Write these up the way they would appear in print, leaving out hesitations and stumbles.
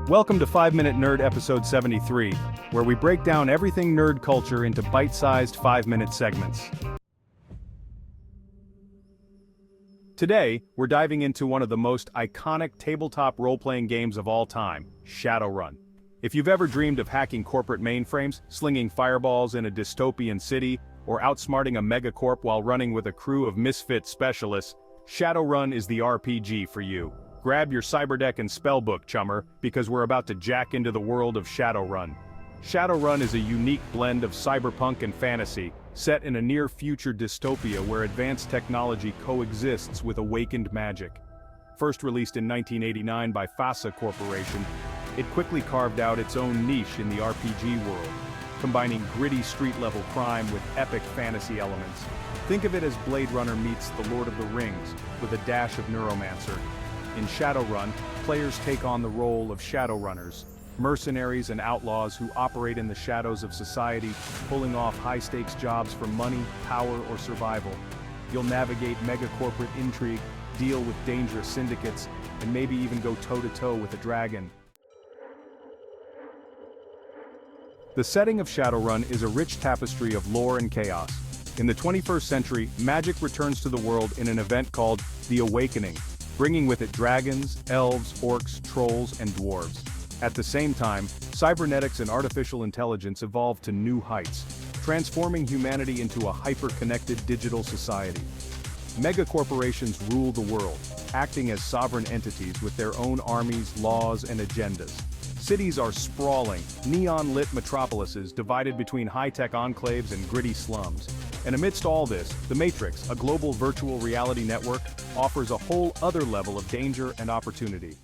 Welcome to 5-Minute Nerd episode 73, where we break down everything nerd culture into bite-sized 5-minute segments. Today, we're diving into one of the most iconic tabletop role-playing games of all time, Shadowrun. If you've ever dreamed of hacking corporate mainframes, slinging fireballs in a dystopian city, or outsmarting a megacorp while running with a crew of misfit specialists, Shadowrun is the RPG for you. Grab your cyberdeck and spellbook, chummer, because we're about to jack into the world of Shadowrun. Shadowrun is a unique blend of cyberpunk and fantasy, set in a near-future dystopia where advanced technology coexists with awakened magic. First released in 1989 by FASA Corporation, it quickly carved out its own niche in the RPG world, combining gritty street-level crime with epic fantasy elements. Think of it as Blade Runner meets The Lord of the Rings, with a dash of Neuromancer. In Shadowrun, players take on the role of Shadowrunners, mercenaries and outlaws who operate in the shadows of society, pulling off high-stakes jobs for money, power, or survival. You'll navigate mega-corporate intrigue, deal with dangerous syndicates, and maybe even go toe-to-toe with a dragon. The setting of Shadowrun is a rich tapestry of lore and chaos. In the 21st century, magic returns to the world in an event called The Awakening, bringing with it dragons, elves, orcs, trolls, and dwarves. At the same time, cybernetics and artificial intelligence evolve to new heights, transforming humanity into a hyper-connected digital society. Megacorporations rule the world, acting as sovereign entities with their own armies, laws, and agendas. Cities are sprawling, neon-lit metropolises divided between high-tech enclaves and gritty slums. And amidst all this, The Matrix, a global virtual reality network, offers a whole other level of danger and opportunity.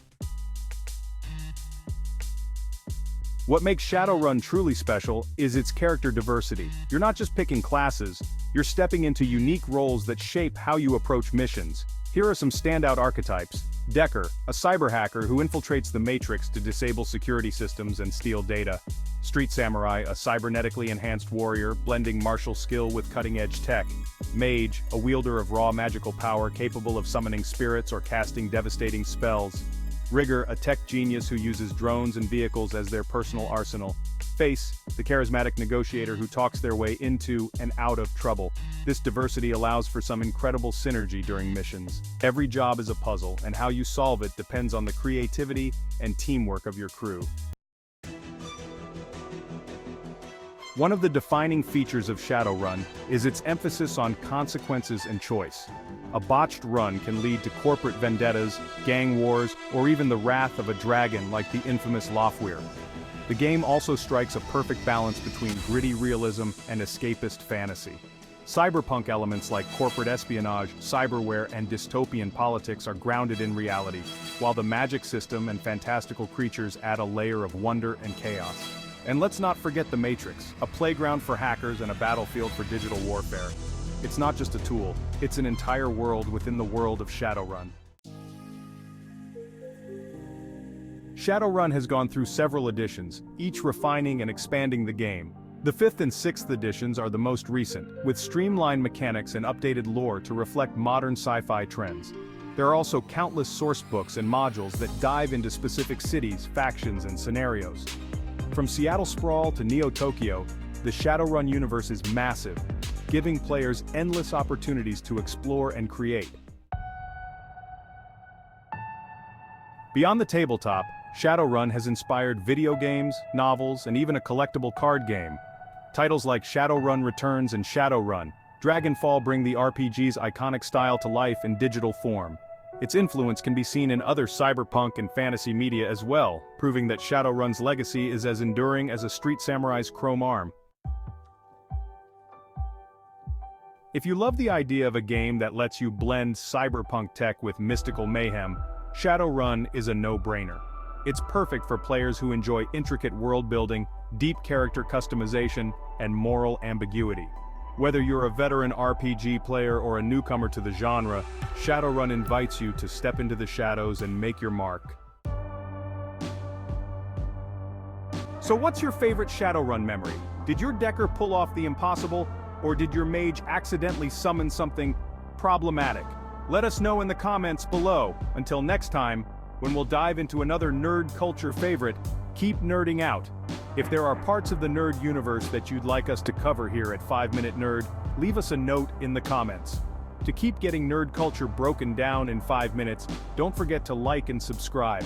What makes Shadowrun truly special is its character diversity. You're not just picking classes, you're stepping into unique roles that shape how you approach missions. Here are some standout archetypes. Decker, a cyber hacker who infiltrates the Matrix to disable security systems and steal data. Street Samurai, a cybernetically enhanced warrior, blending martial skill with cutting-edge tech. Mage, a wielder of raw magical power capable of summoning spirits or casting devastating spells. Rigger, a tech genius who uses drones and vehicles as their personal arsenal. Face, the charismatic negotiator who talks their way into and out of trouble. This diversity allows for some incredible synergy during missions. Every job is a puzzle, and how you solve it depends on the creativity and teamwork of your crew. One of the defining features of Shadowrun is its emphasis on consequences and choice. A botched run can lead to corporate vendettas, gang wars, or even the wrath of a dragon like the infamous Lofweir. The game also strikes a perfect balance between gritty realism and escapist fantasy. Cyberpunk elements like corporate espionage, cyberware, and dystopian politics are grounded in reality, while the magic system and fantastical creatures add a layer of wonder and chaos. And let's not forget The Matrix, a playground for hackers and a battlefield for digital warfare. It's not just a tool, it's an entire world within the world of Shadowrun. Shadowrun has gone through several editions, each refining and expanding the game. The 5th and 6th editions are the most recent, with streamlined mechanics and updated lore to reflect modern sci-fi trends. There are also countless source books and modules that dive into specific cities, factions, and scenarios. From Seattle Sprawl to Neo-Tokyo, the Shadowrun universe is massive, giving players endless opportunities to explore and create. Beyond the tabletop, Shadowrun has inspired video games, novels, and even a collectible card game. Titles like Shadowrun Returns and Shadowrun, Dragonfall bring the RPG's iconic style to life in digital form. Its influence can be seen in other cyberpunk and fantasy media as well, proving that Shadowrun's legacy is as enduring as a Street Samurai's chrome arm. If you love the idea of a game that lets you blend cyberpunk tech with mystical mayhem, Shadowrun is a no-brainer. It's perfect for players who enjoy intricate world-building, deep character customization, and moral ambiguity. Whether you're a veteran RPG player or a newcomer to the genre, Shadowrun invites you to step into the shadows and make your mark. So what's your favorite Shadowrun memory? Did your Decker pull off the impossible, or did your mage accidentally summon something problematic? Let us know in the comments below. Until next time, when we'll dive into another nerd culture favorite, keep nerding out. If there are parts of the nerd universe that you'd like us to cover here at 5 Minute Nerd, leave us a note in the comments. To keep getting nerd culture broken down in 5 minutes, don't forget to like and subscribe.